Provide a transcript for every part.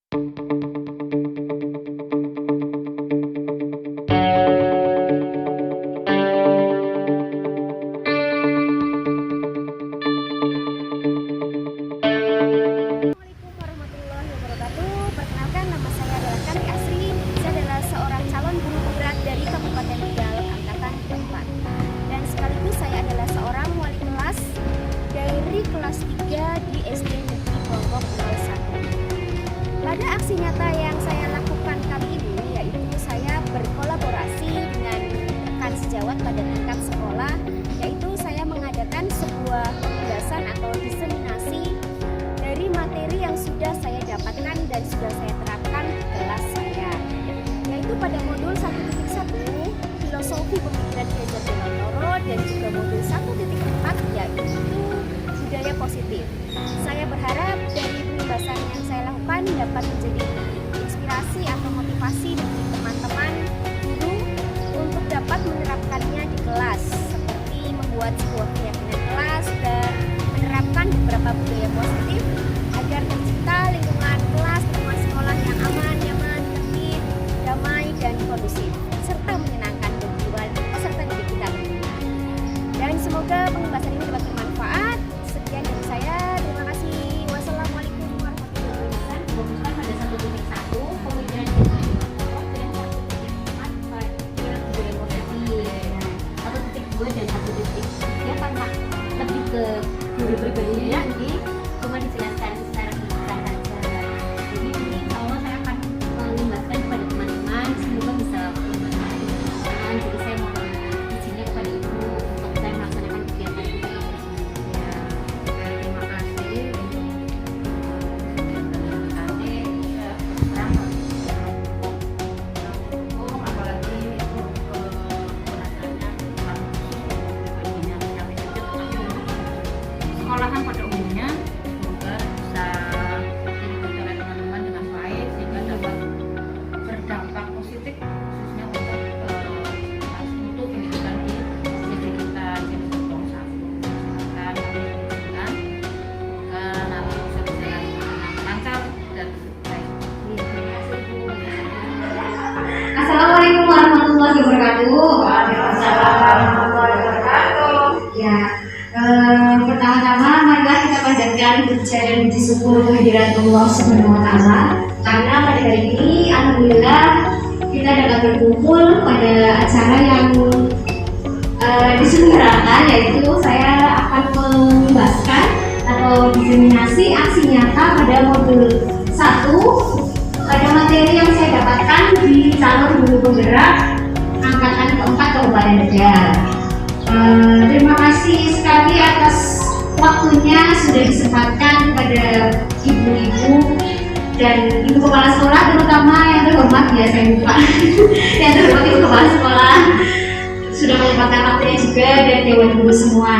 Assalamualaikum warahmatullahi wabarakatuh. Perkenalkan, nama saya adalah Kani Asri. Saya adalah seorang calon guru penggerak dari Kabupaten Tegal angkatan keempat. Dan sekaligus saya adalah seorang wali kelas dari kelas 3 di SD Negeri Bonggok 01. Pada aksi nyata yang saya lakukan kali ini, yaitu saya berkolaborasi dengan rekan sejawat pada tingkat sekolah, yaitu saya mengadakan sebuah pembahasan atau diseminasi dari materi yang sudah saya dapatkan dan sudah saya terapkan di kelas saya, yaitu pada modul 1.1 filosofi pemikiran Ki Hajar Dewantara dan juga modul 1.4 yaitu budaya positif. Saya berharap dari pembahasan yang saya lakukan dapat menjadi inspirasi atau motivasi bagi teman-teman guru untuk dapat menerapkannya di kelas, seperti membuat sebuah keyakinan kelas dan menerapkan beberapa budaya positif agar tercipta lingkungan kelas, lingkungan sekolah yang aman, nyaman, tertib, damai, dan kondusif, serta menyenangkan bagi peserta didik kita. Dan semoga pembahasan ini dapat bermanfaat. Sekian dari saya, terima kasih. Wassalamualaikum warahmatullahi wabarakatuh. Fokuskan pada 1.1 pemikiran dan 1.4 pemikiran budaya positif. 1.2 dan 1.3 karena lebih ke guru pribadinya nanti cuma dijelaskan secara singkat saja. Jadi ini insya Allah saya akan melibatkan kepada teman-teman, semoga bisa membantu teman-teman. Jadi saya mohon izinnya kepada ibu untuk saya melaksanakan kegiatan ini. Ya, terima kasih untuk apalagi itu sekolahan pada umumnya, semoga bisa diikuti oleh teman-teman dengan baik sehingga dapat berdampak positif khususnya untuk pendidikan di negeri kita jadi Bonggok 1. Silakan kami izinkan, semoga nanti bisa berjalan dengan lancar dan baik. Terima kasih Bu. Assalamualaikum warahmatullahi wabarakatuh. Waalaikumsalam warahmatullahi wabarakatuh. Ya, pertama-tama marilah kita panjatkan puja dan puji syukur kehadirat Allah Subhanahu wa taala karena pada hari ini alhamdulillah kita dapat berkumpul pada acara yang diselenggarakan, yaitu saya akan membahaskan atau diseminasi aksi nyata pada modul 1 pada materi yang saya dapatkan di calon guru penggerak angkatan keempat Kabupaten Tegal. Terima kasih sekali atas waktunya sudah disempatkan kepada ibu-ibu dan ibu kepala sekolah, terutama yang terhormat ya saya lupa yang terhormat ibu kepala sekolah sudah menyempatkan waktunya juga, dan dewan guru semua.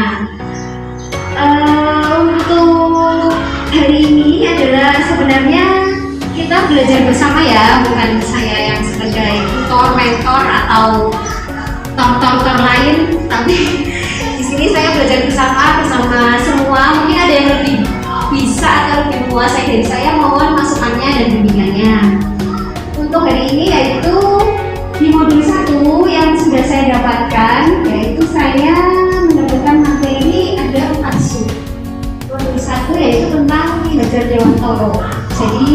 Untuk hari ini adalah sebenarnya kita belajar bersama ya, bukan saya yang sebagai tutor, mentor atau tutor lain, tapi di sini saya belajar bersama semua. Mungkin ada yang lebih bisa atau lebih menguasai dari saya, mohon masukannya dan bimbingannya. Untuk hari ini yaitu di modul 1 yang sudah saya dapatkan, yaitu saya mendapatkan materi ada 4 sub. Modul 1 yaitu tentang Ki Hajar Dewantara. Jadi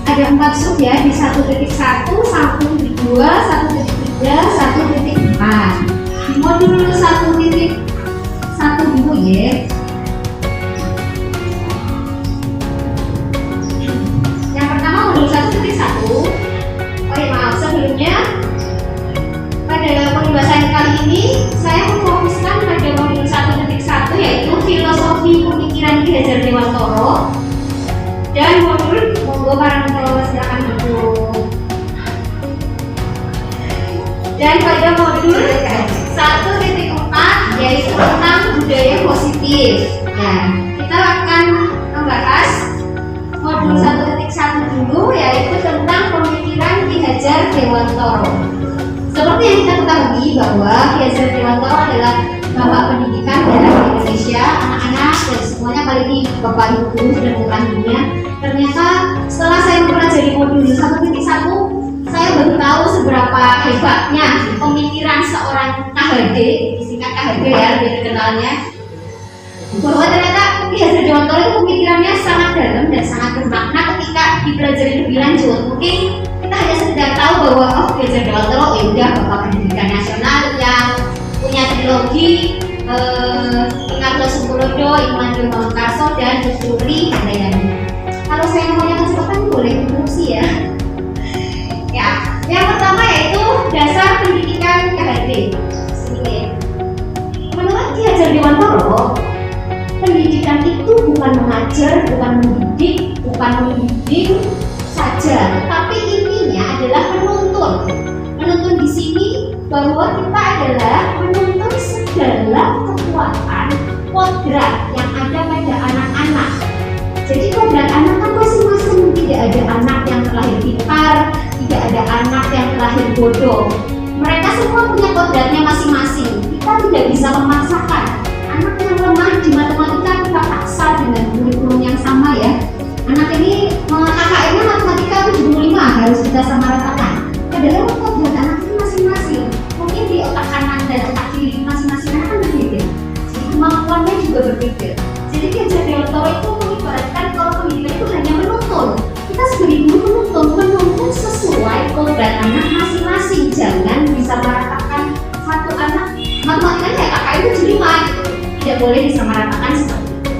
ada 4 sub ya, di 1.1, 1.2, 1.3, 1.4. Di modul 1.1 dulu ya. Yang pertama modul 1.1. Sebelumnya pada pembahasan kali ini saya memfokuskan pada modul 1.1 yaitu filosofi pemikiran Ki Hajar Dewantara. Dan modul, monggo para mentor silakan duduk. Dan pada modul 1.4 yaitu tentang budaya positif. Ya, kita akan membahas modul 1.1 dulu, yaitu tentang pemikiran Ki Hajar Dewantara. Seperti yang kita ketahui bahwa Ki Hajar Dewantara adalah bapak pendidikan dalam Indonesia, anak-anak dan semuanya, kali ini bapak ibu guru sudah mengetahuinya. Ternyata modul 1.1 saya baru tahu seberapa hebatnya pemikiran seorang KHD, disingkat KHD ya, lebih dikenalnya, bahwa ternyata Ki Hajar Dewantara itu pemikirannya sangat dalam dan sangat bermakna ketika dipelajari lebih lanjut. Mungkin kita hanya sekedar tahu bahwa Ki Hajar Dewantara ya udah Bapak Pendidikan Nasional yang punya trilogi Ingat Sungkolodo, Imade Mangkarso, dan Kusuli Handayani. Kalau saya ngomongnya kecepatan boleh interupsi ya. Ya, yang pertama yaitu dasar pendidikan KHD. Sini. Menurut Ki Hajar Dewantara, pendidikan itu bukan mengajar, bukan mendidik, bukan membimbing saja, tetapi intinya adalah menuntun. Menuntun di sini bahwa kita adalah menuntun segala kekuatan kodrat yang ada pada anak-anak. Jadi kodrat anak kan masing-masing, tidak ada anak yang terlahir pintar, tidak ada anak yang terlahir bodoh. Mereka semua punya kodratnya masing-masing. Kita tidak bisa memaksakan anak yang lemah di matematika kita paksa dengan kurikulum yang sama ya. Anak ini KKN-nya matematika 75 harus kita samaratakan. Padahal kodrat anak ini masing-masing. Mungkin di otak kanan dan otak kiri masing-masing anak kan berbeda. Jadi kemampuannya juga berbeda. Jadi Ki Hajar Dewantara itu mengibaratkan kalau pendidikan itu hanya menuntun. Kita sebagai guru menuntun sesuai kodrat anak masing-masing. Jangan bisa meratakan satu anak matematikanya ya KKN itu 75 gitu. Tidak boleh disamaratakan seperti itu.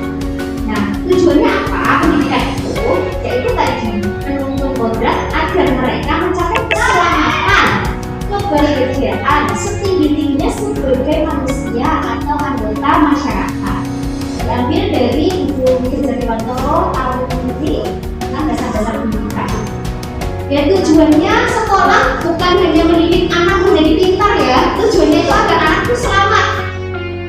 Nah, tujuannya apa pendidikan itu? Yaitu tadi menuntun kodrat agar mereka mencapai keselamatan, kebahagiaan setinggi-tingginya sebagai manusia atau anggota masyarakat. Diambil dari buku Ki Hajar Dewantara tahun ini tentang dasar-dasar pendidikan. Ya, tujuannya sekolah bukan hanya mendidik anak menjadi pintar ya. Tujuannya itu agar anak itu selamat.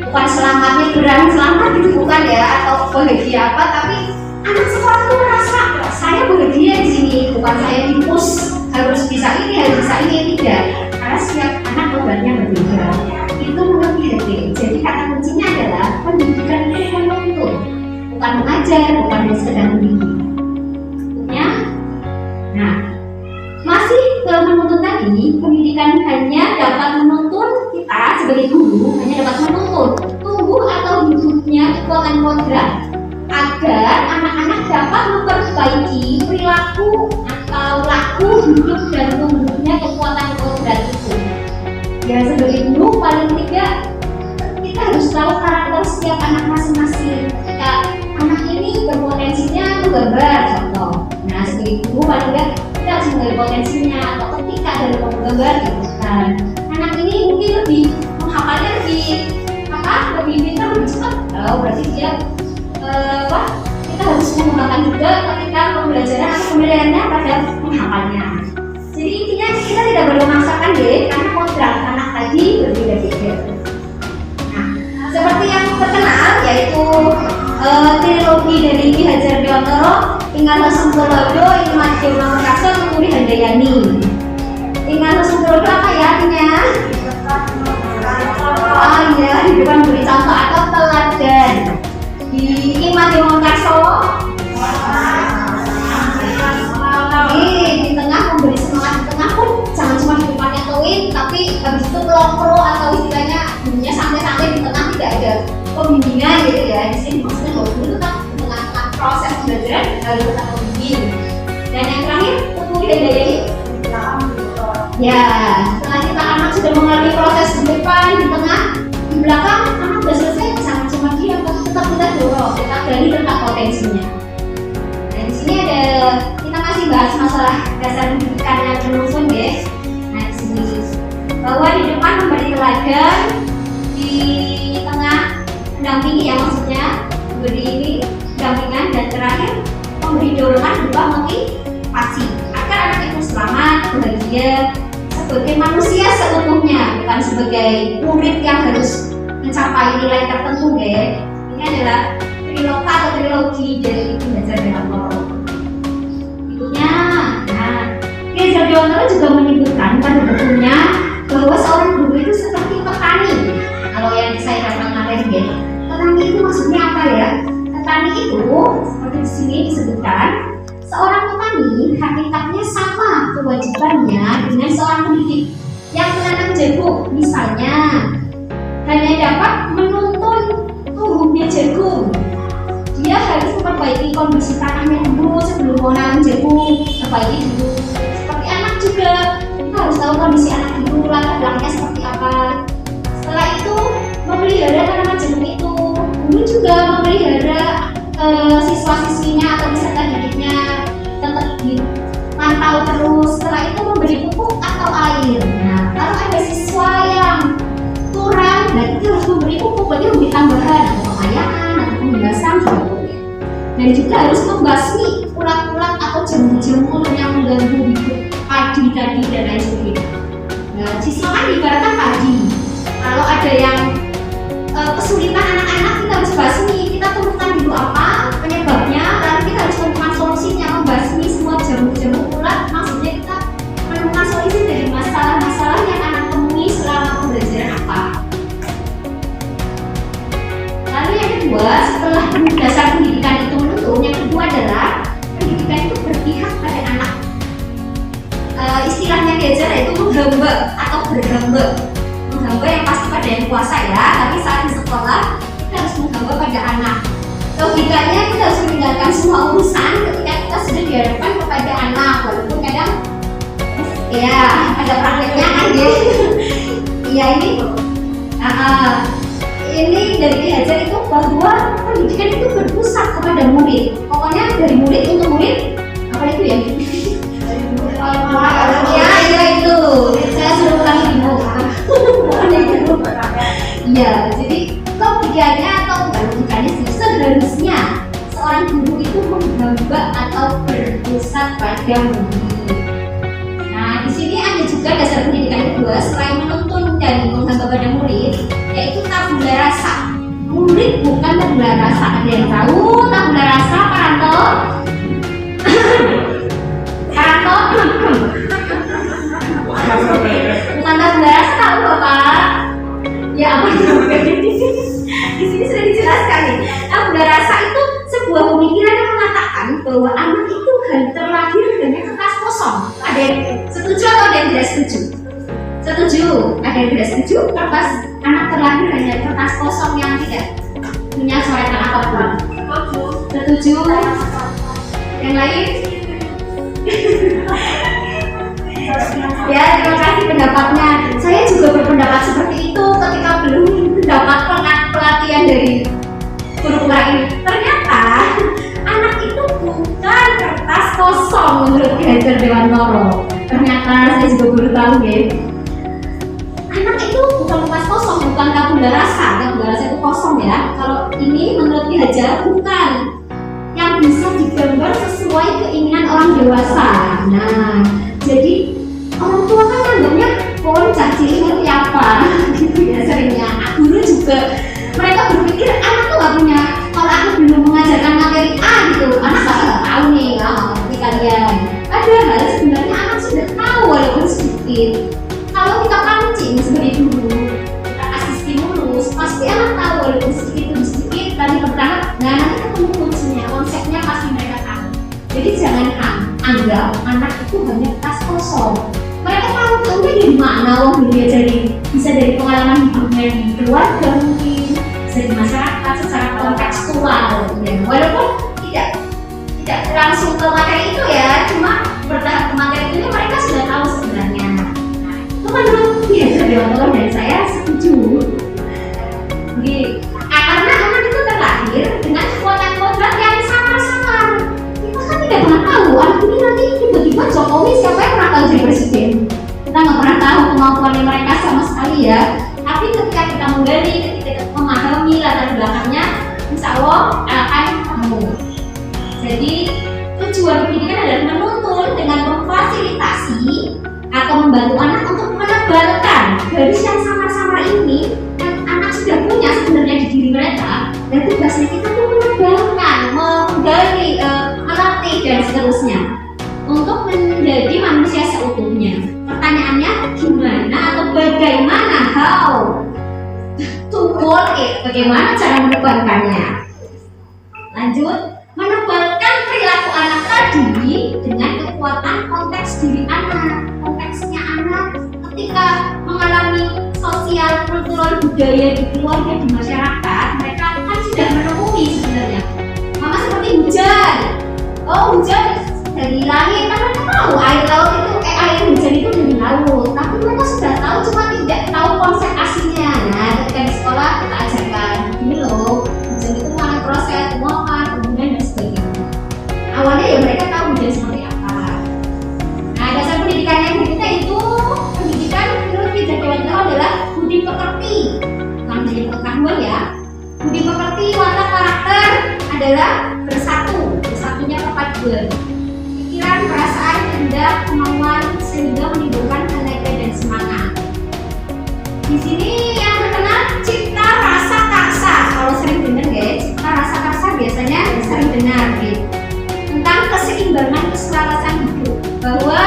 Bukan selamatnya berang selamat gitu bukan ya, atau bahagia apa, tapi anak sekolah itu merasa saya bahagia di sini, bukan saya dipus harus bisa ini harus bisa ini, tidak, karena setiap anak kodratnya berbeda. Itu menurut Ki Hajar. Jadi kata kuncinya adalah pendidikan itu menuntun, bukan mengajar, bukan sekedar mendidik. Ya, nah masih ke menuntun tadi, pendidikan hanya dapat menuntun kita sebagai guru, hanya dapat menuntun tumbuh atau hidupnya kekuatan kodrat agar anak-anak dapat memperbaiki perilaku atau laku hidup dan tumbuhnya kekuatan kodrat itu. Ya, sebagai guru paling tidak kita harus tahu karakter setiap anak masing-masing. Ketika anak ini berpotensinya menggambar contoh, nah sebagai guru paling tidak kita harus menggali potensinya, atau ketika dari penggambar gitu kan. Anak ini mungkin lebih menghafalnya lebih pintar, lebih cepat. Oh, berarti dia kita harus mengembangkan juga ketika pembelajaran atau penilaiannya pada menghafalnya. Jadi intinya kita tidak perlu memaksakan deh, karena kodrat anak tadi berbeda-beda. Nah, seperti yang terkenal yaitu trilogi dari Ki Hajar Dewantara, Ingat Sungkolodo, Imade Mangkarso, Kusuli Handayani. Ingat Sungkolodo apa ya artinya? Oh iya, di depan beri contoh atau teladan. Di Imade Mangkarso di tengah memberi semangat, di tengah pun jangan cuma di depannya tuin, tapi habis itu pro atau istilahnya bunyinya santai-santai, di tengah tidak ada pembimbingan gitu ya. Di sini maksudnya bahwa guru tetap di tengah-tengah proses pembelajaran harus tetap membimbing. Dan yang terakhir, Kusuli Handayani. Ya, setelah kita anak sudah mengalami proses di depan, di tengah, di belakang, anak sudah selesai, jangan cuma diam, tapi tetap kita dorong, kita gali tentang potensinya. Dan di sini ada kita masih bahas masalah dasar pendidikan yang menuntun deh. Nah di sini bahwa di depan memberi teladan, di tengah mendampingi ya, maksudnya memberi ini dampingan, dan terakhir memberi dorongan berupa motivasi agar anak itu selamat, bahagia sebagai manusia seutuhnya, bukan sebagai murid yang harus mencapai nilai tertentu deh. Ini adalah trilogi dari Ki Hajar Dewantara. Berikutnya, nah Ki Hajar Dewantara juga menyebutkan pada bukunya bahwa seorang guru itu seperti petani. Kalau yang saya katakan kemarin ya, petani itu maksudnya apa ya? Petani itu seperti di sini disebutkan, seorang petani hakikatnya kewajibannya dengan seorang pendidik yang menanam jagung. Misalnya hanya dapat menuntun tumbuhnya jagung, dia harus memperbaiki kondisi tanahnya dulu sebelum mau nanam jagung, perbaiki dulu. Seperti anak juga, kita harus tahu kondisi anak dulu, latar belakangnya seperti apa. Setelah itu memelihara tanaman jagung itu. Guru juga memelihara siswa-siswinya atau peserta didiknya, tetap dipantau terus. Setelah itu memberi pupuk atau air. Nah, kalau ada siswa yang kurang, nah kita harus memberi pupuk, berarti memberi tambahan atau pemayangan atau pembasahan juga boleh. Dan juga harus membasmi ulat-ulat atau jamur-jamur yang mengganggu hidup padi tadi dan lain sebagainya. Nah, siswa kan ibaratkan padi. Kalau ada yang kesulitan anak-anak, kita harus basmi, kita temukan dulu apa penyebabnya, lalu kita harus temukan solusinya, membasmi semua jamur-jamur ulat. Maksudnya kita menemukan solusi dari masalah-masalah yang anak temui selama pembelajaran apa. Lalu yang kedua, setelah dasar pendidikan itu menuntun, yang kedua adalah pendidikan itu berpihak pada anak. Istilahnya diajar yaitu menghamba atau berhamba. Menghamba yang pasti pada yang kuasa ya, tapi saat di sekolah kita harus menghamba pada anak. Logikanya kita harus meninggalkan semua urusan ketika kita sudah dihadapkan kepada anak, walaupun kadang ya ada prakteknya kan gitu. Iya ini dari diajar itu bahwa pendidikan itu berpusat kepada murid. Pokoknya dari murid untuk murid, apa itu ya? Ya itu, saya suruh ulangi dulu. Iya, jadi logikanya atau bukan logikanya sih, seharusnya seorang guru itu menghamba atau berpusat pada murid. Nah, di sini ada juga dasar pendidikan kedua selain menuntun dan menghamba pada murid, yaitu tabula rasa. Murid bukan tabula rasa. Ada yang tahu tabula rasa, Paranto? Paranto? Bukan tabula rasa, tahu Bapak? Ya apa itu? Di sini sudah dijelaskan nih. Tabula rasa itu sebuah pemikiran yang mengatakan bahwa anak itu terlahir dengan kertas kosong. Ada yang setuju atau ada yang tidak setuju? Setuju. Ada yang tidak setuju? Kertas anak terlahir hanya kertas kosong yang tidak punya coretan apapun. Setuju. Yang lain? Ya, terima kasih pendapatnya. Saya juga berpendapat seperti itu ketika belum mendapat pelatihan dari guru kurang ini. Ternyata anak itu bukan kertas kosong menurut Diajar Dewantoro. Ternyata saya juga baru tahu ya. Anak itu bukan kertas kosong, bukan tabula rasa. Tabula rasa itu kosong ya. Kalau ini menurut Diajar bukan, yang bisa digambar sesuai keinginan orang dewasa. Nah, jadi orang tua kan anggapnya caci seperti apa gitu ya seringnya. Guru juga mereka berpikir anak tuh gak punya, kalau aku belum mengajarkan materi A gitu, anak pasti gak tahu nih seperti kalian. Padahal sebenarnya anak sudah tahu walaupun sedikit. Kalau kita pancing sebagai guru, kita kasih stimulus, pasti anak tahu walaupun sedikit demi sedikit. Tadi bertahap, nah nanti ketemu kuncinya, konsepnya pasti mereka tahu. Jadi jangan anggap anak itu hanya kertas kosong. Mereka tahu tahunya dari mana, dia jadi bisa dari pengalaman hidupnya di keluarga mungkin, bisa di masyarakat secara kontekstual ya. Walaupun tidak langsung ke materi itu ya, cuma bertahap ke materi itu mereka sudah tahu sebenarnya. Nah, itu menurut Diajar Dewantoro dan saya setuju. Karena anak itu terlahir dengan kekuatan kodrat yang samar-samar. Kita kan tidak pernah tahu anak ini nanti tiba-tiba Jokowi siapa yang pernah tahu jadi presiden. Kita nggak pernah tahu kemampuannya mereka sama sekali ya. Tapi ketika kita menggali, ketika kita memahami latar belakangnya, insya Allah akan ketemu. Jadi tujuan pendidikan adalah menuntun dengan memfasilitasi atau membantu anak untuk menebalkan garis yang samar-samar ini yang anak sudah punya sebenarnya di diri mereka. Dan tugasnya kita tuh menebalkan, menggali, melatih dan seterusnya untuk menjadi manusia seutuhnya. Pertanyaannya gimana atau bagaimana, how to mold it, bagaimana cara menebalkannya. Lanjut, menebalkan perilaku anak tadi dengan kekuatan konteks diri anak. ketika mengalami sosial kultural budaya di keluarga di masyarakat, mereka kan sudah menemui sebenarnya mama seperti hujan. Oh, hujan dari langit, kan mereka tahu air laut itu air hujan itu dari laut, tapi mereka sudah tahu, cuma tidak tahu konsep aslinya. Nah, ketika di sekolah kita ajarkan ini loh, hujan itu mengalami proses penguapan, kemudian dan sebagainya. Awalnya ya mereka tahu hujan seperti apa. Nah, dasar pendidikan yang berikutnya itu pendidikan menurut Widya Dewanto adalah budi pekerti. Bukan menjadi pengetahuan ya. Budi pekerti watak karakter adalah bersatunya kepaduan. Pikiran, perasaan, kehendak, kemauan sehingga menimbulkan tenaga dan semangat. Di sini yang terkenal cipta rasa karsa. Kalau sering dengar ya, cipta rasa karsa biasanya sering dengar gitu. Tentang keseimbangan keselarasan hidup, bahwa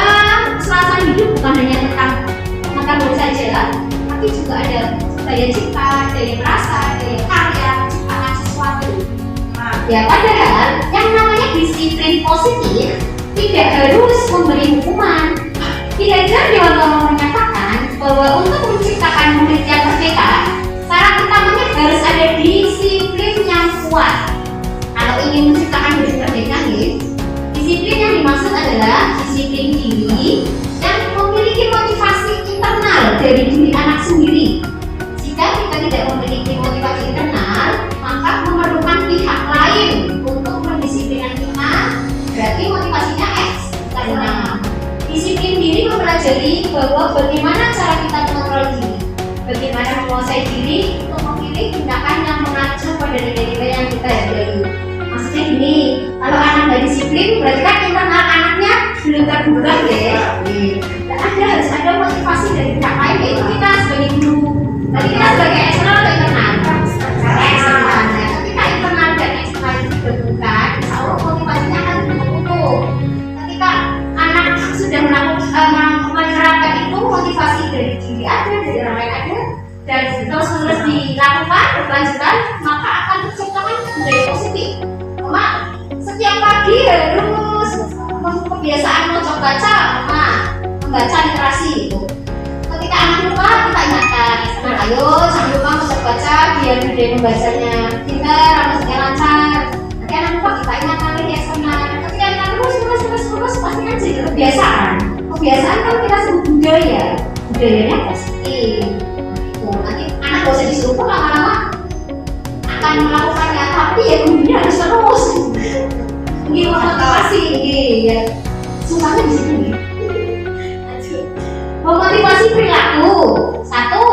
keselarasan hidup bukan hanya tentang pengetahuan saja, tapi juga ada daya cipta, daya merasa, daya karya, ciptaan sesuatu. Ya padahal yang namanya disiplin positif tidak harus memberi hukuman. Widya Dewanto menyatakan bahwa untuk menciptakan murid yang merdeka, syarat utamanya harus ada disiplin yang kuat. Kalau ingin menciptakan murid merdeka, disiplin yang dimaksud adalah disiplin diri yang memiliki motivasi internal dari diri anak sendiri. Jika kita tidak memiliki motivasi internal, maka memerlukan pihak lain untuk mendisiplinkan kita, berarti motivasinya eksternal. Disiplin diri mempelajari bahwa bagaimana cara kita mengontrol diri, bagaimana menguasai diri untuk memilih tindakan yang mengacu pada nilai-nilai yang kita hargai. Maksudnya gini, kalau anak nggak disiplin, berarti kan internal anaknya belum terbuka ya. Dan harus ada motivasi dari pihak lain, yaitu kita sebagai guru. Tadi kita sebagai eksternal atau internal? Eksternal. Ketika internal dan eksternal itu dibentukkan, insya Allah motivasinya akan terbentuk. Ketika anak sudah menerapkan itu, motivasi dari diri ada, dari orang lain ada, dan terus dilakukan berkelanjutan, maka akan terciptakan budaya positif. Setiap pagi harus kebiasaan membaca baca, membaca literasi itu. Ketika anak lupa, kita ingatkan, ayo jangan lupa membaca biar budaya membacanya pintar, maksudnya lancar. Nanti anak lupa, kita ingatkan lagi eksternal. Ketika anak terus pasti kan jadi kebiasaan. Kebiasaan kalau kita sebut budayanya positif. Nanti anak gak usah disuruh pun lama-lama akan melakukannya, tapi ya gurunya harus terus memotivasi ya. Susahnya di sini. Memotivasi perilaku. Satu,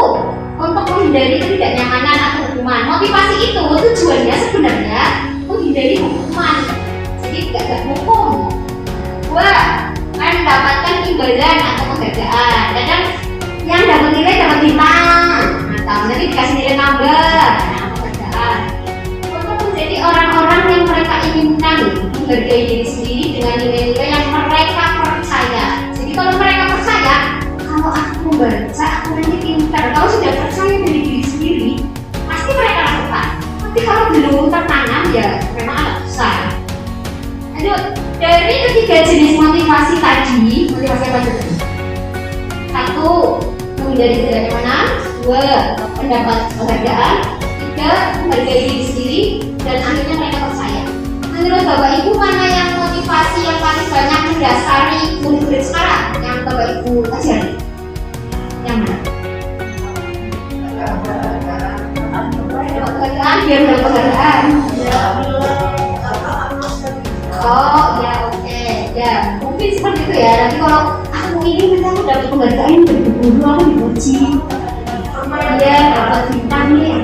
untuk menghindari ketidaknyamanan atau hukuman. Motivasi itu tujuannya sebenarnya menghindari hukuman, jadi tidak hukum. Dua, mendapatkan imbalan atau penghargaan. Kadang yang dapat nilai dapat bintang, atau nanti dikasih nilai nambah. Untuk menjadi orang-orang yang mereka inginkan, menghargai diri sendiri dengan nilai-nilai yang mereka percaya. Jadi kalau mereka percaya, kalau aku membaca, aku nanti pintar. Kalau sudah percaya dari diri sendiri, pasti mereka lakukan. Tapi kalau belum tertanam, ya memang agak susah. Lanjut, dari ketiga jenis motivasi tadi, motivasi apa tadi? Satu, menghindari ketidaknyamanan. Dua, mendapat penghargaan. Tiga, menghargai diri sendiri. Dan akhirnya mereka percaya. Menurut Bapak Ibu, mana yang motivasi yang paling banyak mendasari murid-murid sekarang yang Bapak Ibu ajari? Yang mana? Penghargaan, biar ada penghargaan. Oh ya, oke. Ya mungkin seperti itu ya. Nanti kalau aku ini nanti aku dapat penghargaan dari guru, aku dipuji. Iya, dapat bintang nih.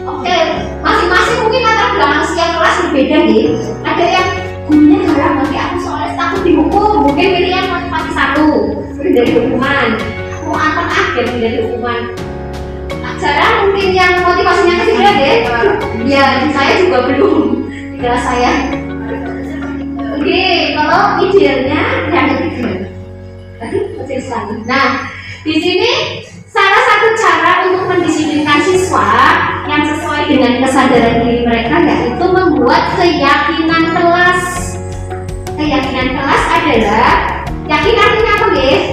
Oke, masing-masing mungkin latar belakang setiap kelas berbeda nih. Ada yang gurunya galak, nanti aku soalnya takut dihukum. Mungkin pilihan motivasi satu, dari hukuman. Aku akan dari hukuman. Jarang mungkin yang motivasinya ke sini deh. Ya, saya juga belum. Tidak saya. Oke, kalau idealnya yang ketiga. Tadi kecil sekali. Nah, di sini salah satu cara untuk mendisiplinkan siswa yang sesuai dengan kesadaran diri mereka yaitu membuat keyakinan kelas. Keyakinan kelas adalah yakin artinya apa, guys?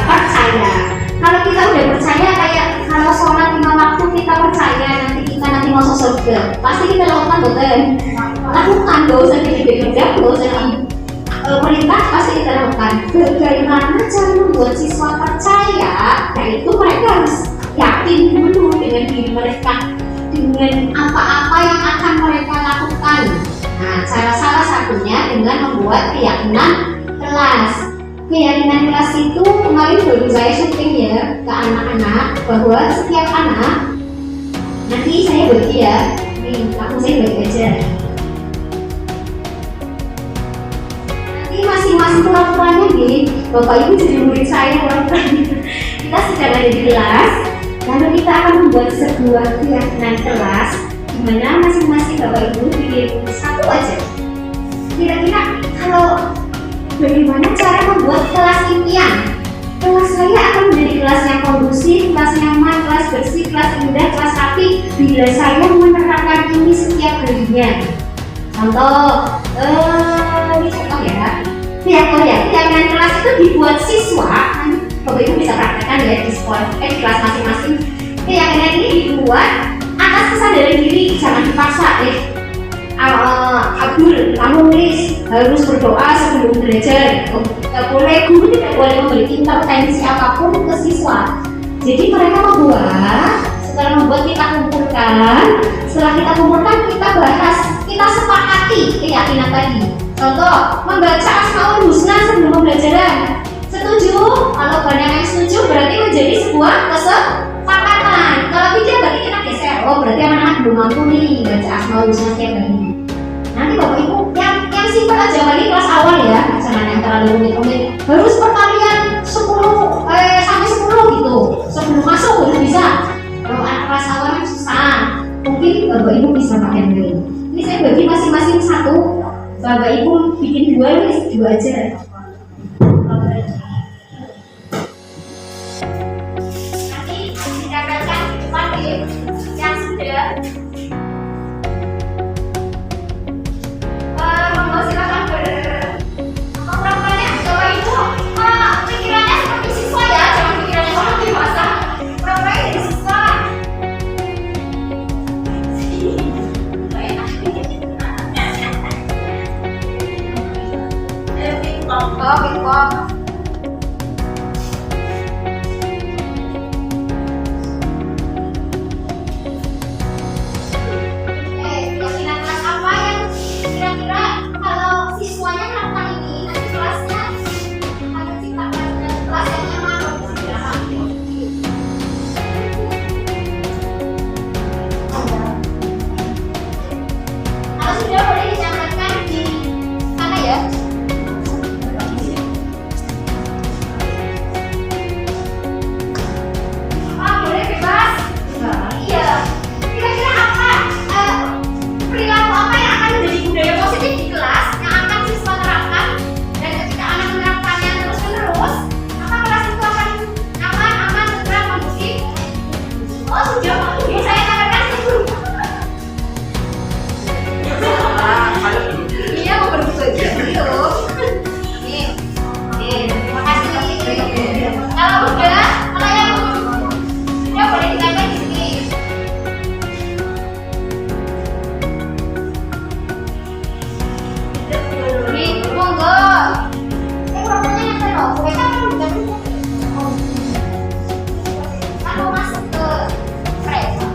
Percaya. Kalau kita udah percaya, kayak kalau sholat 5 waktu kita percaya nanti masuk surga, pasti kita lakukan, betul? Lakukan, gak usah dibeda-beda, gak usah perintah, pasti kita lakukan. Bagaimana cara membuat siswa percaya? Yaitu mereka harus yakin dulu dengan diri mereka, dengan apa-apa yang akan mereka lakukan. Nah, cara salah satunya dengan membuat keyakinan kelas. Keyakinan kelas itu kemarin baru saya syuting ya ke anak-anak, bahwa setiap anak, nanti saya bagi ya, ini langsung saya bagi aja. Nanti masing-masing pura-puranya nih, Bapak Ibu jadi murid saya pura-puranya. Kita sedang ada di kelas, lalu kita akan membuat sebuah keyakinan kelas, di mana masing-masing Bapak Ibu bikin satu aja. Kira-kira kalau bagaimana cara membuat kelas impian? Kelas saya akan menjadi kelas yang kondusif, kelas nyaman, kelas bersih, kelas indah, kelas rapi bila saya menerapkan ini setiap harinya. Contoh, ini contoh ya. Keyakinan kelas itu dibuat siswa, Bapak Ibu bisa praktekkan ya di sekolah, di kelas masing-masing. Keyakinan ini dibuat atas kesadaran diri, jangan dipaksa ya. Abdul, kamu nulis harus berdoa sebelum belajar. Tidak boleh, guru tidak boleh memberi intervensi apapun ke siswa. Jadi mereka membuat, setelah membuat kita kumpulkan, setelah kita kumpulkan kita bahas, kita sepakati keyakinan tadi. Contoh, membaca Asmaul Husna sebelum pembelajaran. Setuju? Kalau banyak yang setuju berarti menjadi sebuah kesepakatan. Kalau tidak berarti kita geser. Oh, berarti anak-anak belum mampu nih baca Asmaul Husna setiap hari. Nanti Bapak Ibu yang simpel aja, ini kelas awal ya, jangan yang terlalu rumit-rumit. Harus perkalian 10 sampai 10 gitu. Sebelum masuk udah bisa. Kalau anak kelas awal yang susah, mungkin Bapak Ibu bisa pakai ini. Ini saya bagi masing-masing satu. Bapak Ibu bikin dua aja. Nanti didapatkan di depan yang sudah. Silakan berpura-puranya, Bapak Ibu. Pikirannya seperti siswa ya, jangan pikirannya orang dewasa. Pura-puranya jadi siswa. Pingpong. Keyakinan kelas apa yang kira-kira kalau siswanya melakukan ini, nanti kelasnya akan ciptakan kelas yang nyaman. Kalau sudah boleh dicatatkan di sana ya. Boleh bebas. Iya. Kira-kira apa? Perilaku apa yang akan menjadi budaya positif di kelas yang akan siswa terapkan, dan ketika anak menerapkannya terus-menerus, maka kelas itu akan nyaman, aman, tentram, kondusif. Oh sudah, saya katakan itu. Iya, mau berbagi gitu. Nih, terima kasih. Kalau udah, kalau yang sudah boleh ditambah di sini. Monggo. Pura-puranya yang terlalu, mereka kan udah kalau masuk ke kereta.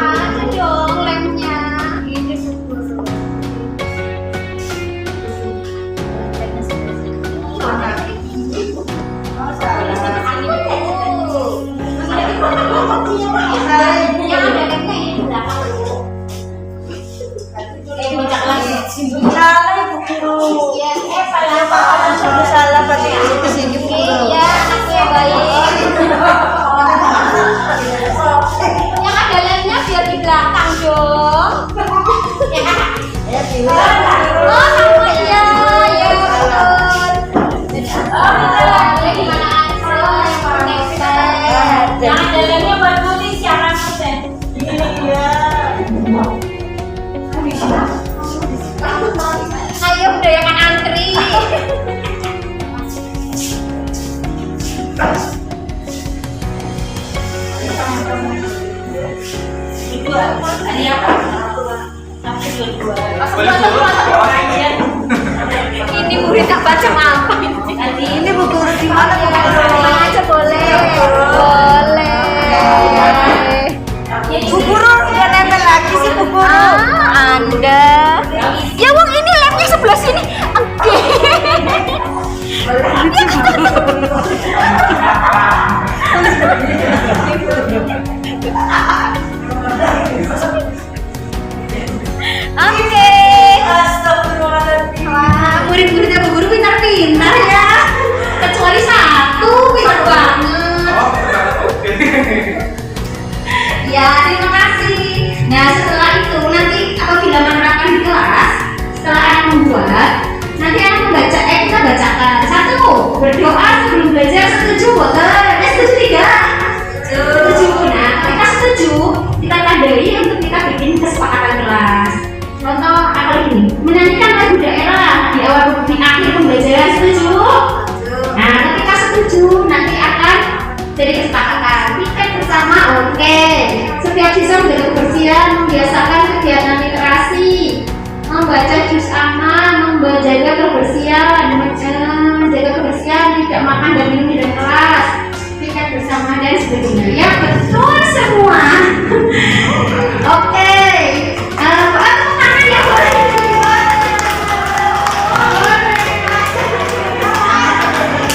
Ada dong lemnya. Ini guru. Salah Ibu Guru. Salah berarti kesini Bu Guru. Iya, anaknya baik. Yang ada lemnya biar di belakang dong. Oh, sama ya, ya betul. Oh, gimana aja? Ini murid tak baca apa ini? Ini Bu Guru di mana Bu Guru? Aja boleh. Bu Guru udah nempel lagi sih Bu Guru. Anda. Ya Wong ini lemnya sebelah sini. Oke. Oke. Astagfirullahaladzim. Wah, murid-muridnya Bu Guru pintar-pintar ya. Kecuali satu, pintar banget. Ya, terima kasih. Nah, setelah itu nanti apabila menerapkan di kelas, setelah anak membuat, nanti anak membaca, kita bacakan. Satu, berdoa sebelum belajar. Setuju, boten? Setuju tidak? Setuju. Nah, kita setuju, kita tandai untuk kita bikin kesepakatan kelas. Contoh apa ini? Menyanyikan lagu daerah di awal di akhir pembelajaran. Setuju? Nah, ketika setuju, nanti akan jadi kesepakatan. Tiket bersama, oke. Setiap siswa menjaga kebersihan, membiasakan kegiatan literasi, membaca juz aman, menjaga kebersihan, menjaga kebersihan, tidak makan dan minum di dalam kelas, tiket bersama dan sebagainya. Ya betul semua. Oke. Tepuk tangan ya boleh.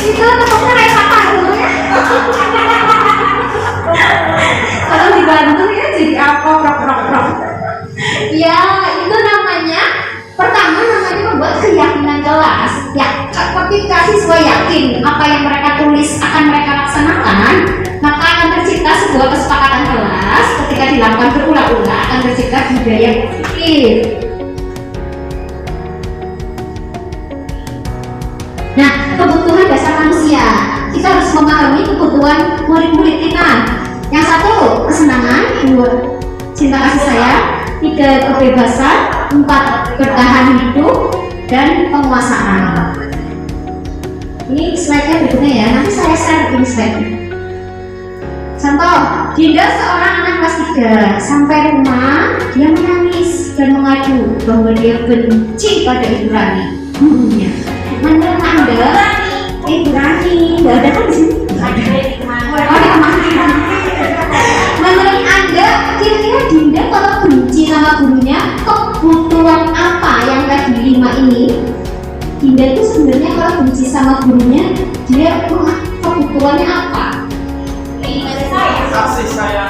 Itu tepuknya kayak apa dulu ya? Kalau dibantu ya jadi apa? Prok. Ya itu namanya pertama namanya membuat keyakinan kelas. Ya ketika siswa yakin apa yang mereka tulis akan mereka laksanakan, maka akan tercipta sebuah kesepakatan kelas. Ketika dilakukan berulang-ulang akan tercipta budaya positif. Nah, kebutuhan dasar manusia, kita harus memahami kebutuhan murid-murid kita. Yang satu, kesenangan. Dua, cinta kasih sayang. Tiga, kebebasan. Empat, bertahan hidup. Dan penguasaan. Ini slide-nya berikutnya ya, nanti saya share ini slide-nya. Contoh, Dinda seorang anak kelas 3 sampai rumah dia menangis dan mengadu bahwa dia benci pada Ibu Rani, gurunya. Menurut Anda, Ibu Rani, nggak ada kan di sini? Menurut Anda, kira-kira Dinda kalau benci sama gurunya, kebutuhan apa yang tadi 5 ini? Dinda itu sebenarnya kalau benci sama gurunya, dia kebutuhannya apa?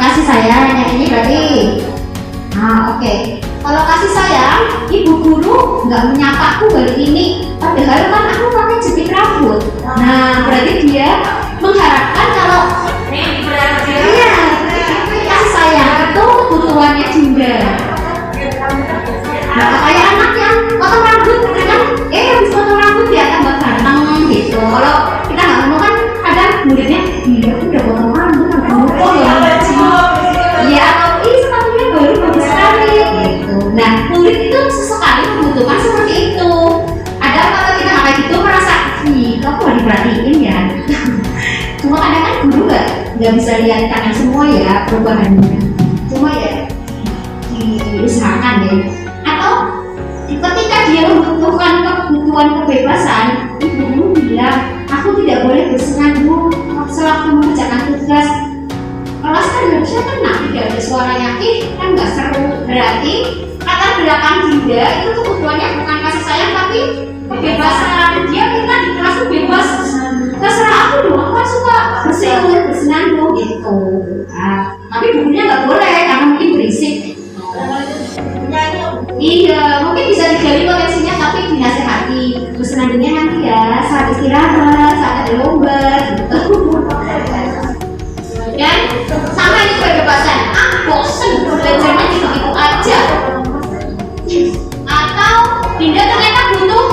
Kasih sayang, yang ini berarti. Nah, oke. Kalau kasih sayang, ibu guru nggak menyapaku hari ini, padahal kan aku pakai jepit rambut. Nah, berarti dia mengharapkan kalau iya, kasih sayang itu kebutuhannya Dinda. Nah, kayak anak yang potong rambut, kan? Habis potong rambut dia tambah ganteng gitu. Kalau kita nggak mau kan, kadang muridnya, iya udah potong rambut, ya atau ini sepatunya baru bagus sekali gitu. Nah, murid itu sesekali membutuhkan seperti itu. Ada kalau kita kayak gitu merasa, kamu gak diperhatiin ya. Cuma kadang kan guru nggak bisa lihat tangan semua ya perubahannya. Cuma ya diusahakan ya. Atau ketika dia membutuhkan kebutuhan kebebasan, ibu guru bilang, aku tidak boleh bersenandung sewaktu mengerjakan tugas. Kelas kan harusnya tenang, tidak ada suara yakin, kan nggak seru. Berarti latar belakang Dinda itu kebutuhannya bukan kasih sayang tapi kebebasan. Dia minta di kelas itu bebas, terserah aku dong, aku kan suka bersenandung gitu. Nah, tapi bukunya nggak boleh karena mungkin berisik. Iya, mungkin bisa digali potensinya tapi dinasehati. Bersenandungnya nanti ya saat istirahat, saat ada lomba gitu. Dan sama ini kebebasan, bosen belajarnya gitu-gitu aja. Atau Dinda ternyata butuh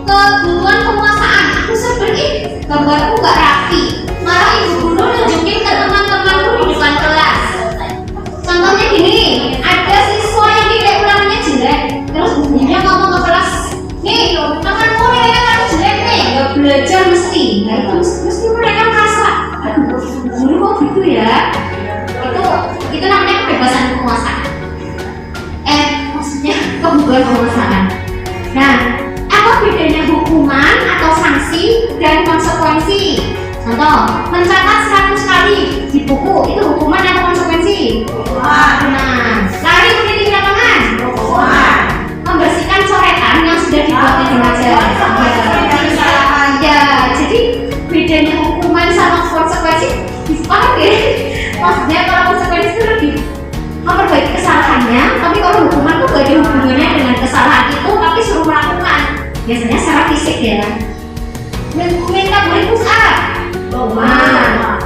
kebutuhan penguasaan. Aku seperti gambarku gak rapi, malah ibu guru nunjukin ke teman-temanku di depan kelas. Contohnya gini, ada siswa yang nilai ulangannya jelek, terus gurunya ngomong ke kelas, nih temanku nilainya kamu jelek nih, gak belajar mesti. Nah itu mesti mereka merasa, guru kok gitu ya. Itu namanya kebebasan penguasaan. Maksudnya kebutuhan penguasaan. contoh, mencatat 100 kali di buku itu hukuman atau konsekuensi? Nah, lari keliling lapangan? Membersihkan coretan yang sudah dibuat di remaja. Ya, jadi bedanya hukuman sama konsekuensi disepakati ya. Maksudnya kalau konsekuensi itu lebih memperbaiki kesalahannya, tapi kalau hukuman itu gak ada hubungannya dengan kesalahan itu, tapi suruh melakukan. Biasanya secara fisik ya. Minta beli push up,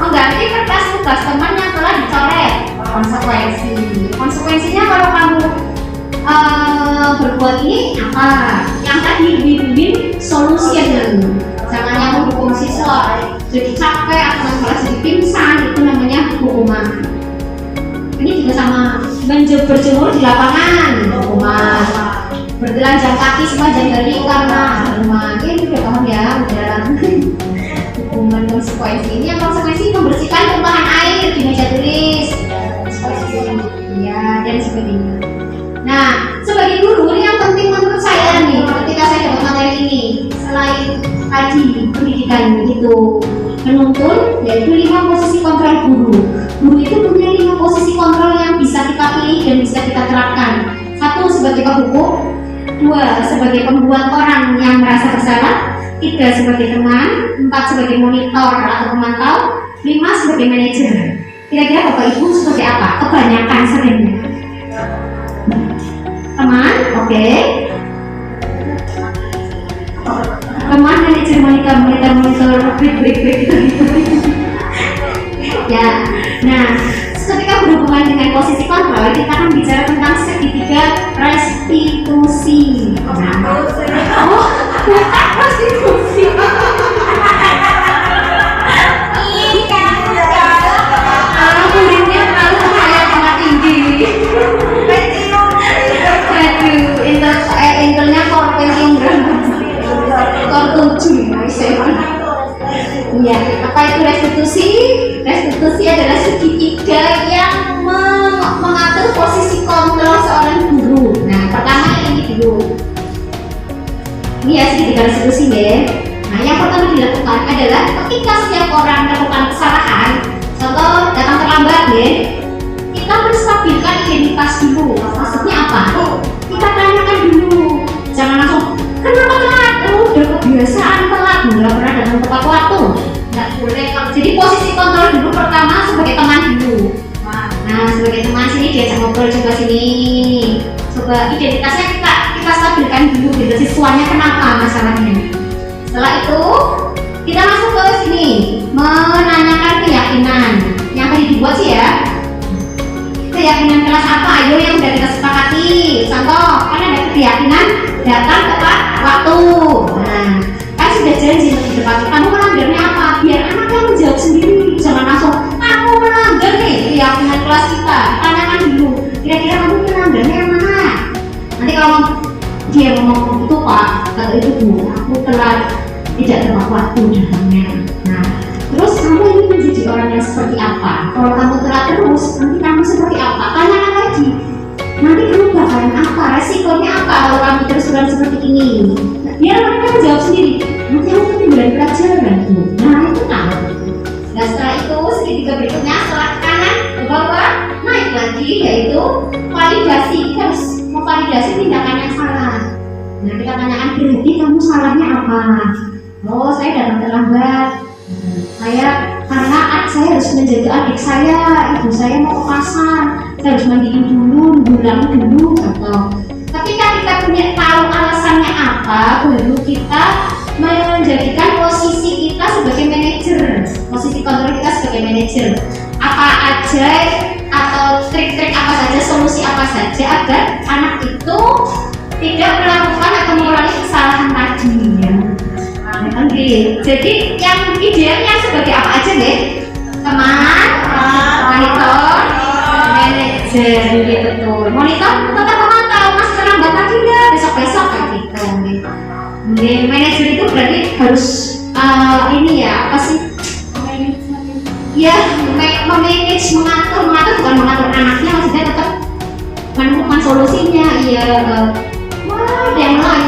mengganti kertas tugas teman yang telah dicoret. Konsekuensi. Konsekuensinya kalau kamu berbuat ini apa? Yang tadi win-win solution. Jangan yang menghukum siswa jadi capek atau malah jadi pingsan, itu namanya hukuman. Ini juga sama berjemur di lapangan, hukuman. Bertelanjang kaki sepanjang hari karena hukuman. Ini udah paham ya, udah. Hukuman konsekuensi ini yang konsekuensi membersihkan tumpahan air di meja tulis, ya dan sebagainya. Nah, sebagai guru ini yang penting menurut saya nih, ketika saya dapat materi ini, selain tadi pendidikan itu menuntun, yaitu 5 posisi kontrol guru. Guru itu punya 5 posisi kontrol yang bisa kita pilih dan bisa kita terapkan. 1 sebagai penghukum, 2 sebagai pembuat orang yang merasa bersalah, 3 sebagai teman, 4 sebagai monitor atau pemantau, 5 sebagai manajer. Kira-kira Bapak Ibu seperti apa? Kebanyakan seringnya teman, oke. Teman, manajer, monitor, break gitu. Ya, nah, ketika berhubungan dengan posisi kontrol, kita akan bicara tentang segitiga restitusi. Oh, restitusi. Muridnya terlalu sangat tinggi. Intelnya korpentium kortuju, ya. Apa itu restitusi? Restitusi adalah segitiga yang mengatur posisi kontrol seorang guru. Nah, pertama ini dulu. Ini ya segitiga restitusi ya. Nah, yang pertama dilakukan adalah ketika setiap orang melakukan kesalahan, contoh datang terlambat ya, kita menstabilkan identitas dulu. Maksudnya apa? Kita tanyakan dulu, jangan langsung kenapa telat? Udah kebiasaan telat, nggak pernah datang tepat waktu. Nggak boleh. Jadi posisi kontrol dulu pertama sebagai teman dulu. Nah, sebagai teman sini diajak ngobrol, coba sini, coba identitasnya kita stabilkan dulu gitu. Siswanya kenapa masalahnya? Setelah itu kita masuk ke sini, menanyakan keyakinan yang tadi dibuat sih ya. Keyakinan kelas apa? Ayo yang udah kita sepakati. Contoh, kan ada keyakinan datang tepat waktu. Nah, kan sudah janji di depan. Kamu melanggarnya apa? Biar anak yang menjawab sendiri. Jangan langsung kamu melanggar nih keyakinan kelas kita. Tanyakan dulu. Kira-kira kamu melanggarnya yang mana? Nanti kalau dia ngomong itu Pak, kalau itu Bu, aku telat, tidak tepat waktu datangnya. Nah, terus kamu ini menjadi orang yang seperti apa? Kalau kamu telat terus, nanti kamu seperti apa? Tanyakan lagi. Nanti kamu bakalan apa? Resikonya apa kalau kamu terus-terusan seperti ini? Biar mereka menjawab sendiri. Nanti kamu ketinggalan pelajaran tuh. Nah, itu tahu. Nah, setelah itu segitiga berikutnya setelah ke kanan ke bawah naik lagi, yaitu validasi. Kita harus memvalidasi tindakan yang salah. Nah, kita tanyakan berarti kamu salahnya apa? Oh, saya datang terlambat. Karena saya harus menjaga adik saya, ibu saya mau ke pasar, saya harus mandiin dulu, pulang dulu, atau ketika kita punya tahu alasannya apa, baru kita menjadikan posisi kita sebagai manajer, posisi kontrol kita sebagai manajer. Apa aja atau trik-trik apa saja, solusi apa saja agar anak itu tidak melakukan atau mengulangi kesalahan tadi ya. Okay. Jadi yang idealnya sebagai apa aja deh? Teman, monitor, manajer gitu tuh. Monitor tetap memantau, Mas terlambat lagi nggak? Besok-besok kayak gitu. Manajer itu berarti harus ini ya apa sih? Ya, memanage, mengatur bukan mengatur anaknya, maksudnya tetap menemukan solusinya. Iya, yang lain.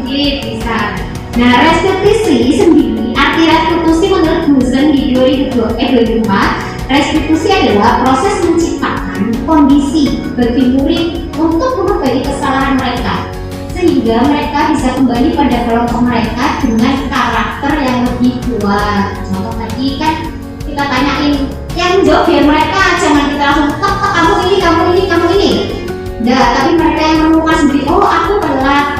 Bisa. Nah, restitusi sendiri artinya arti restitusi menurut Guzen di 2004, restitusi adalah proses menciptakan kondisi bagi murid untuk memperbaiki kesalahan mereka, sehingga mereka bisa kembali pada kelompok mereka dengan karakter yang lebih kuat. Contoh tadi kan kita tanyain yang jawab biar mereka, jangan kita langsung tek kamu ini. Enggak, tapi mereka yang menemukan sendiri, oh aku telat,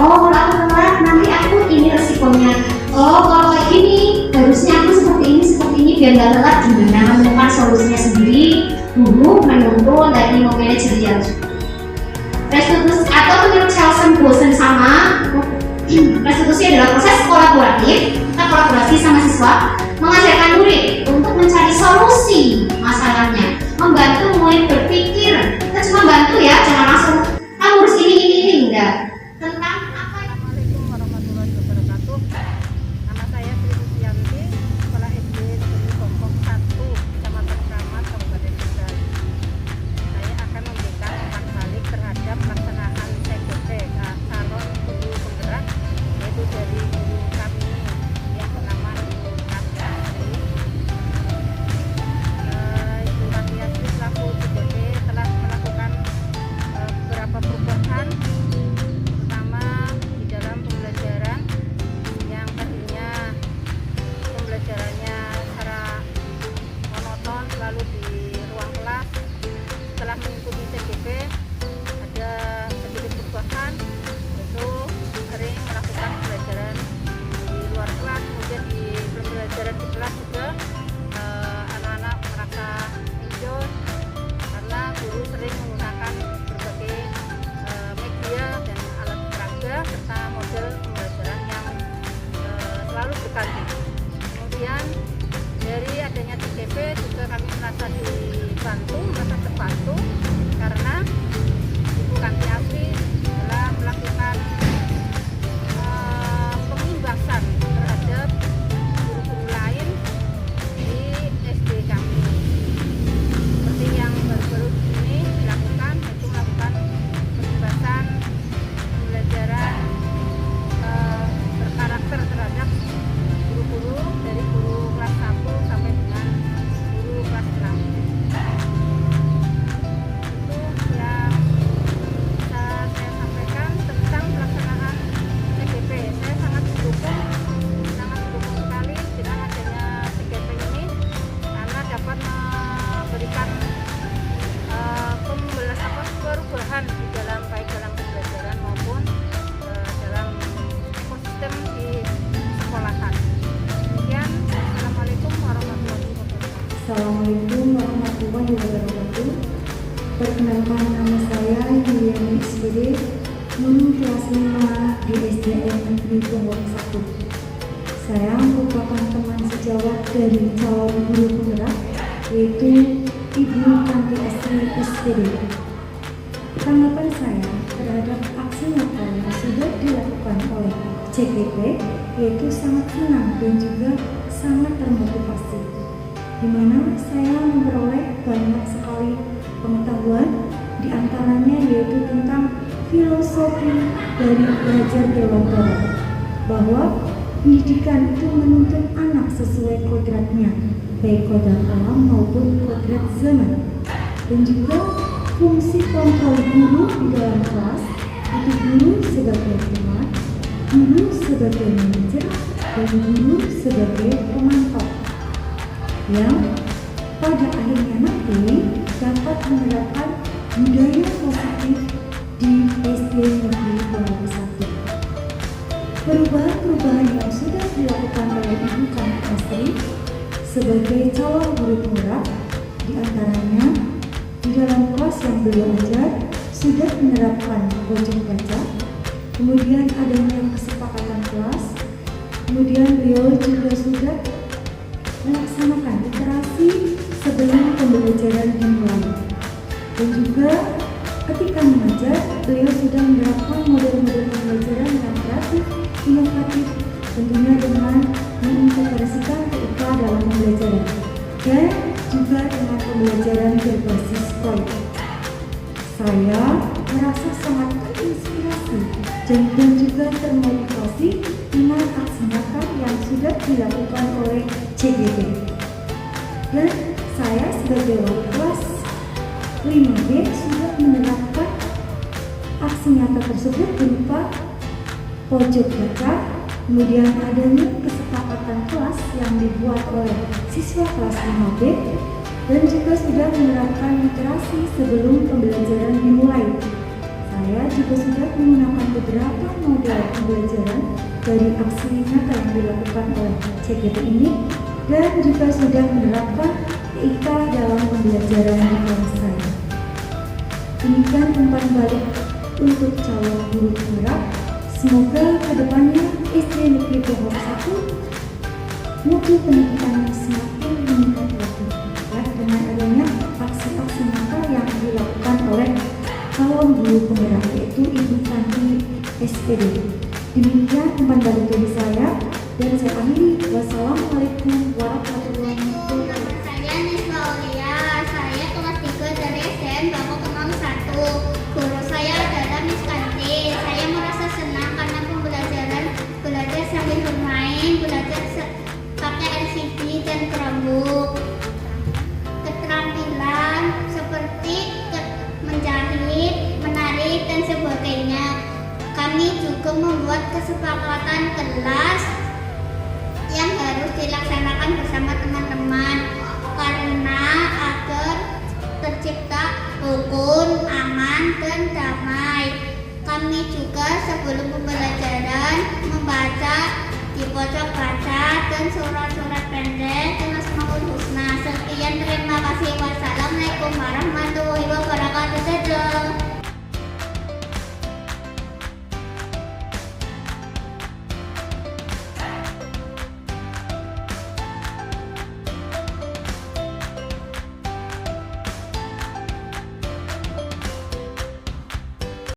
nanti aku ini resikonya. Oh kalau kayak gini, harusnya aku seperti ini biar nggak telat. Gimana menemukan solusinya sendiri, guru menuntun tadi manajerial. Restitusi atau menurut Charles Bosen sama, restitusi adalah proses kolaboratif, kita kolaborasi sama siswa, mengajarkan murid untuk mencari solusi masalahnya, membantu murid berpikir. Kita cuma bantu ya, jangan langsung kamu harus ini enggak. Tentang apa yang Assalamualaikum warahmatullahi wabarakatuh. Nama saya Sri Susianti, Sekolah SD Negeri Pokok 1, Kecamatan Kramat, Kabupaten Tegal. Saya akan memberikan umpan balik terhadap pelaksanaan TGP calon guru penggerak, yaitu dari guru kami yang bernama Ibu Ratiasri. Ibu Ratiasri selaku TGP telah melakukan beberapa perubahan, terutama di dalam pembelajaran yang tadinya pembelajarannya secara monoton selalu di ruang kelas. Setelah mengikuti TGP ada sedikit perubahan, yaitu sering melakukan pembelajaran di luar kelas, kemudian di pembelajaran di kelas juga anak-anak merasa enjoy karena guru sering menggunakan berbagai media dan alat peraga serta model pembelajaran yang selalu berganti. Kemudian dari adanya TGP juga kami merasa terbantu karena Ibu Kanti Asri telah melakukan pengimbasan terhadap guru-guru lain di SD kami. Seperti yang baru-baru ini dilakukan, yaitu melakukan pembahasan pembelajaran berkarakter terhadap guru-guru dari guru kelas 1 sampai dengan guru kelas 6. Itu yang bisa saya sampaikan tentang pelaksanaan TGP. Saya sangat mendukung sekali dengan adanya TGP ini karena dapat memberikan perubahan di dalam baik dalam pembelajaran maupun dalam ekosistem di sekolahan. Demikian, Assalamualaikum warahmatullahi wabarakatuh. Assalamualaikum warahmatullahi wabarakatuh. Perkenalkan, nama saya Yuliani SPD, guru kelas 5 di SDN Negeri Pokok 1. Saya merupakan teman sejawat dari calon guru penggerak, yaitu Ibu Kanti Asri SPD. Tanggapan saya terhadap aksi nyata yang sudah dilakukan oleh CGP yaitu sangat senang dan juga sangat termotivasi, di mana saya memperoleh banyak sekali pengetahuan, diantaranya yaitu tentang filosofi dari belajar dewasa, bahwa pendidikan itu menuntun anak sesuai kodratnya, baik kodrat alam maupun kodrat zaman, dan juga fungsi kontrol guru di dalam kelas itu guru sebagai pengawas, guru sebagai manajer, dan guru sebagai pemantau yang pada akhirnya nanti dapat menerapkan budaya positif di SD Negeri Pokok 1. Perubahan-perubahan yang sudah dilakukan oleh Ibu Kanti Asri sebagai calon guru penggerak, diantaranya di dalam kelas yang beliau ajar sudah menerapkan pojok baca, kemudian adanya kesepakatan kelas, kemudian beliau juga sudah melaksanakan literasi sebelum pembelajaran dimulai, dan juga ketika mengajar beliau sudah menerapkan model-model pembelajaran yang kreatif, inovatif, tentunya dengan mengintegrasikan TIK dalam pembelajaran dan juga dengan pembelajaran berbasis proyek. Saya merasa sangat terinspirasi dan juga termotivasi dengan aksi nyata yang sudah dilakukan oleh SPDB. Dan saya sebagai wali kelas 5B sudah menerapkan aksi nyata tersebut berupa pojok baca, kemudian adanya kesepakatan kelas yang dibuat oleh siswa kelas 5B, dan juga sudah menerapkan literasi sebelum pembelajaran dimulai. Saya juga sudah menggunakan beberapa model pembelajaran dari aksi nyata yang dilakukan oleh CGT ini, dan juga sudah menerapkan TIK dalam pembelajaran di kelas saya. Demikian umpan balik untuk calon guru penggerak. Semoga kedepannya SD Negeri Pohon 1 mutu pendidikannya semakin meningkat lagi, ya, dengan adanya aksi-aksi nyata yang dilakukan oleh calon guru penggerak, yaitu Ibu Tanti SPD. Demikian umpan balik dari saya, dan saya akhiri. Wassalamualaikum warahmatullahi wabarakatuh. Saya Nisma Aulia, saya kelas 3 dari SDN Bangko Kemang 1. Guru saya adalah Miss Kanti. Saya merasa senang karena pembelajaran belajar sambil bermain, belajar pakai LCD dan Chromebook. Keterampilan seperti menjahit, menarik, dan sebagainya. Kami juga membuat kesepakatan kelas yang harus dilaksanakan bersama teman-teman karena agar tercipta rukun, aman, dan damai. Kami juga sebelum pembelajaran membaca di pojok baca dan surat-surat pendek dengan Asmaul Husna.